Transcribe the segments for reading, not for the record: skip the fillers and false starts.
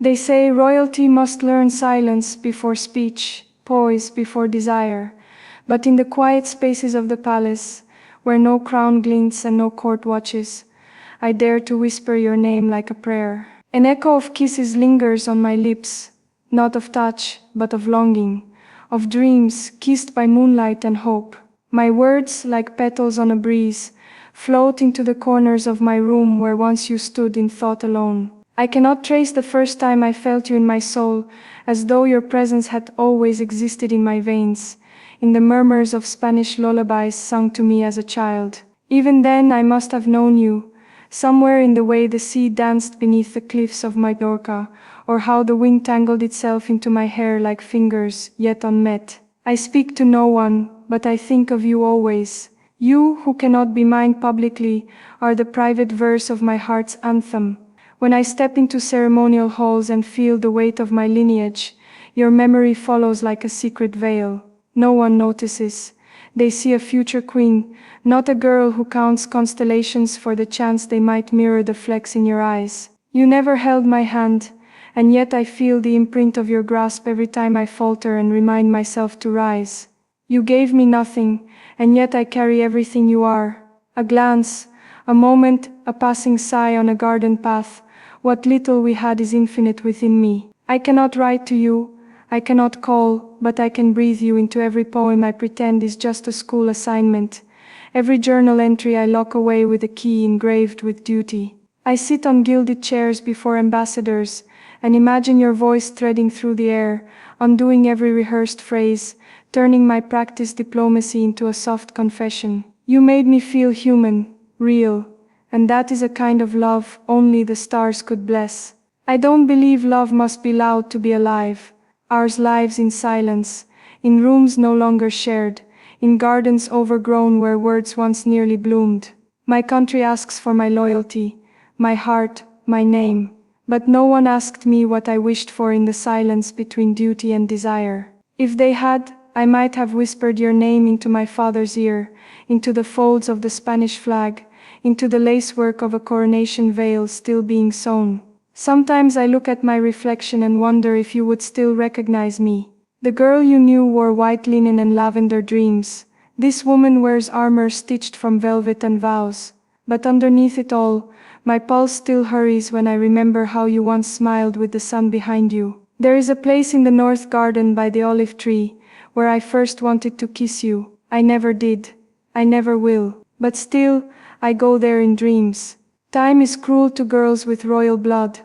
They say royalty must learn silence before speech, poise before desire. But in the quiet spaces of the palace, where no crown glints and no court watches, I dare to whisper your name like a prayer. An echo of kisses lingers on my lips, not of touch, but of longing, of dreams kissed by moonlight and hope. My words, like petals on a breeze, float into the corners of my room where once you stood in thought alone. I cannot trace the first time I felt you in my soul, as though your presence had always existed in my veins, in the murmurs of Spanish lullabies sung to me as a child. Even then I must have known you, somewhere in the way the sea danced beneath the cliffs of Mallorca, or how the wind tangled itself into my hair like fingers yet unmet. I speak to no one, but I think of you always. You, who cannot be mine publicly, are the private verse of my heart's anthem. When I step into ceremonial halls and feel the weight of my lineage, your memory follows like a secret veil. No one notices. They see a future queen, not a girl who counts constellations for the chance they might mirror the flecks in your eyes. You never held my hand, and yet I feel the imprint of your grasp every time I falter and remind myself to rise. You gave me nothing, and yet I carry everything you are. A glance, a moment, a passing sigh on a garden path. What little we had is infinite within me. I cannot write to you, I cannot call, but I can breathe you into every poem I pretend is just a school assignment, every journal entry I lock away with a key engraved with duty. I sit on gilded chairs before ambassadors, and imagine your voice threading through the air, undoing every rehearsed phrase, turning my practiced diplomacy into a soft confession. You made me feel human, real, and that is a kind of love only the stars could bless. I don't believe love must be loud to be alive. Ours lives in silence, in rooms no longer shared, in gardens overgrown where words once nearly bloomed. My country asks for my loyalty, my heart, my name, but no one asked me what I wished for in the silence between duty and desire. If they had, I might have whispered your name into my father's ear, into the folds of the Spanish flag, into the lacework of a coronation veil still being sewn. Sometimes I look at my reflection and wonder if you would still recognize me. The girl you knew wore white linen and lavender dreams. This woman wears armor stitched from velvet and vows. But underneath it all, my pulse still hurries when I remember how you once smiled with the sun behind you. There is a place in the north garden by the olive tree, where I first wanted to kiss you. I never did. I never will. But still, I go there in dreams. Time is cruel to girls with royal blood,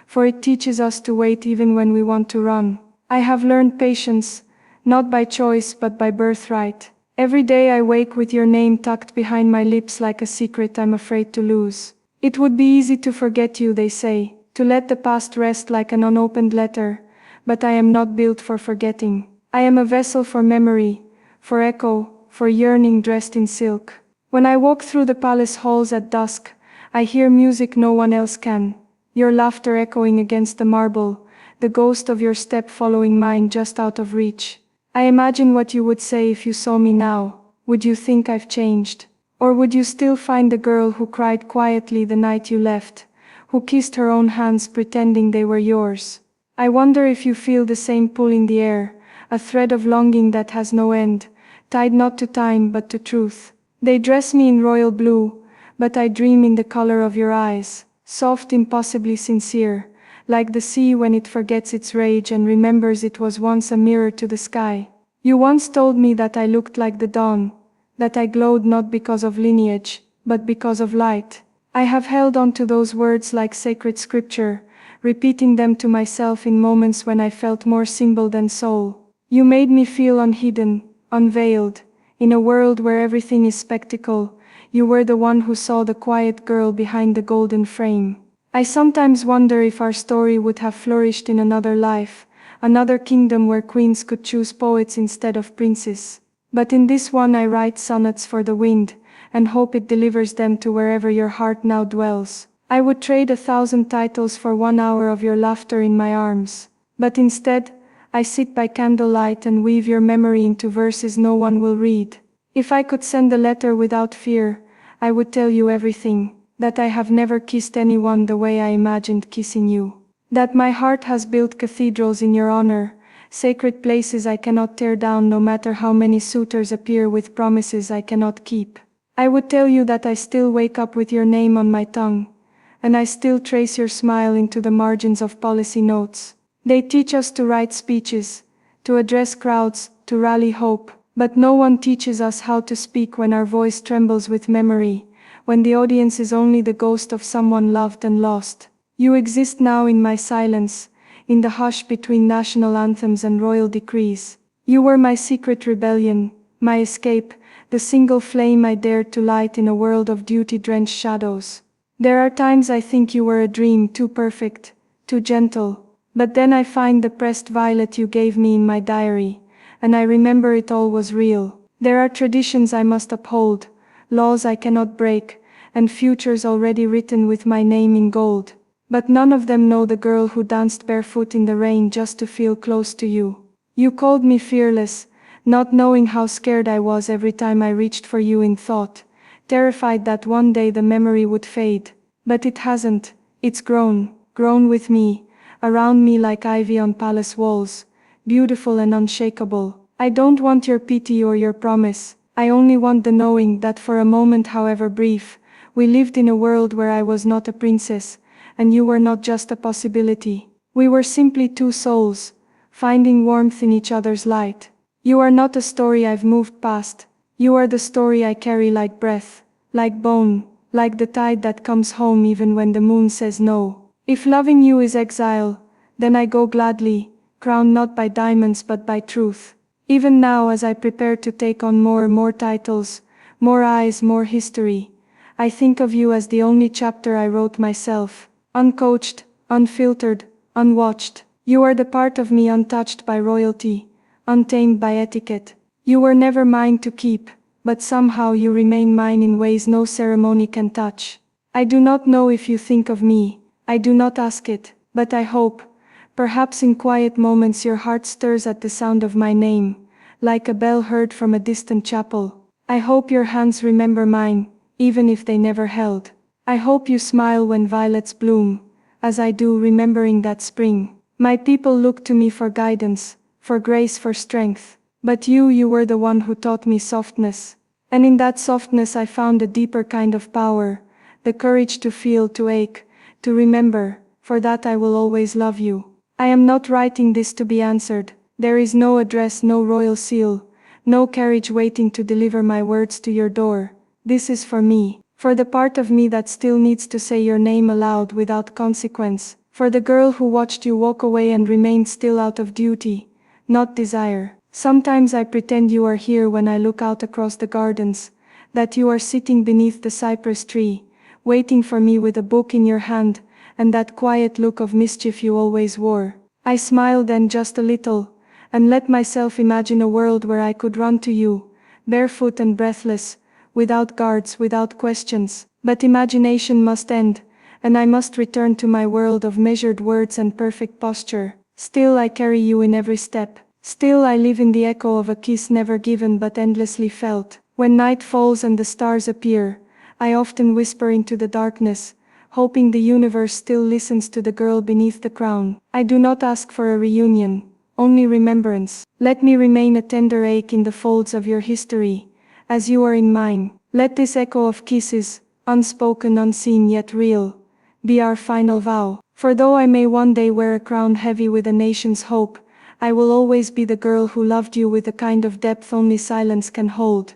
for it teaches us to wait even when we want to run. I have learned patience, not by choice but by birthright. Every day I wake with your name tucked behind my lips like a secret I'm afraid to lose. It would be easy to forget you, they say, to let the past rest like an unopened letter, but I am not built for forgetting. I am a vessel for memory, for echo, for yearning dressed in silk. When I walk through the palace halls at dusk, I hear music no one else can. Your laughter echoing against the marble, the ghost of your step following mine just out of reach. I imagine what you would say if you saw me now. Would you think I've changed? Or would you still find the girl who cried quietly the night you left, who kissed her own hands pretending they were yours? I wonder if you feel the same pull in the air, a thread of longing that has no end, tied not to time but to truth. They dress me in royal blue, but I dream in the color of your eyes, soft, impossibly sincere, like the sea when it forgets its rage and remembers it was once a mirror to the sky. You once told me that I looked like the dawn, that I glowed not because of lineage, but because of light. I have held on to those words like sacred scripture, repeating them to myself in moments when I felt more symbol than soul. You made me feel unhidden, unveiled. In a world where everything is spectacle, you were the one who saw the quiet girl behind the golden frame. I sometimes wonder if our story would have flourished in another life, another kingdom where queens could choose poets instead of princes. But in this one I write sonnets for the wind, and hope it delivers them to wherever your heart now dwells. I would trade 1,000 titles for 1 hour of your laughter in my arms. But instead, I sit by candlelight and weave your memory into verses no one will read. If I could send a letter without fear, I would tell you everything, that I have never kissed anyone the way I imagined kissing you. that my heart has built cathedrals in your honor, sacred places I cannot tear down no matter how many suitors appear with promises I cannot keep. I would tell you that I still wake up with your name on my tongue, and I still trace your smile into the margins of policy notes. They teach us to write speeches, to address crowds, to rally hope, but no one teaches us how to speak when our voice trembles with memory, when the audience is only the ghost of someone loved and lost. You exist now in my silence, in the hush between national anthems and royal decrees. You were my secret rebellion, my escape, the single flame I dared to light in a world of duty-drenched shadows. There are times I think you were a dream too perfect, too gentle, but then I find the pressed violet you gave me in my diary, and I remember it all was real. There are traditions I must uphold, laws I cannot break, and futures already written with my name in gold. But none of them know the girl who danced barefoot in the rain just to feel close to you. You called me fearless, not knowing how scared I was every time I reached for you in thought, terrified that one day the memory would fade. But it hasn't, it's grown with me, around me like ivy on palace walls, beautiful and unshakable. I don't want your pity or your promise, I only want the knowing that for a moment, however brief, we lived in a world where I was not a princess, and you were not just a possibility. We were simply two souls, finding warmth in each other's light. You are not a story I've moved past, you are the story I carry like breath, like bone, like the tide that comes home even when the moon says no. If loving you is exile, then I go gladly, crowned not by diamonds but by truth. Even now as I prepare to take on more titles, more eyes, more history, I think of you as the only chapter I wrote myself, uncoached, unfiltered, unwatched. You are the part of me untouched by royalty, untamed by etiquette. You were never mine to keep, but somehow you remain mine in ways no ceremony can touch. I do not know if you think of me, I do not ask it, but I hope, perhaps in quiet moments your heart stirs at the sound of my name, like a bell heard from a distant chapel. I hope your hands remember mine, even if they never held. I hope you smile when violets bloom, as I do remembering that spring. My people look to me for guidance, for grace, for strength. But you were the one who taught me softness. And in that softness I found a deeper kind of power, the courage to feel, to ache, to remember. For that I will always love you. I am not writing this to be answered. There is no address, no royal seal, no carriage waiting to deliver my words to your door. This is for me, for the part of me that still needs to say your name aloud without consequence, for the girl who watched you walk away and remained still out of duty, not desire. Sometimes I pretend you are here when I look out across the gardens, that you are sitting beneath the cypress tree, waiting for me with a book in your hand, and that quiet look of mischief you always wore. I smile then just a little, and let myself imagine a world where I could run to you, barefoot and breathless, without guards, without questions. But imagination must end, and I must return to my world of measured words and perfect posture. Still I carry you in every step. Still I live in the echo of a kiss never given but endlessly felt. When night falls and the stars appear, I often whisper into the darkness, hoping the universe still listens to the girl beneath the crown. I do not ask for a reunion, only remembrance. Let me remain a tender ache in the folds of your history, as you are in mine. Let this echo of kisses, unspoken, unseen yet real, be our final vow. For though I may one day wear a crown heavy with a nation's hope, I will always be the girl who loved you with a kind of depth only silence can hold.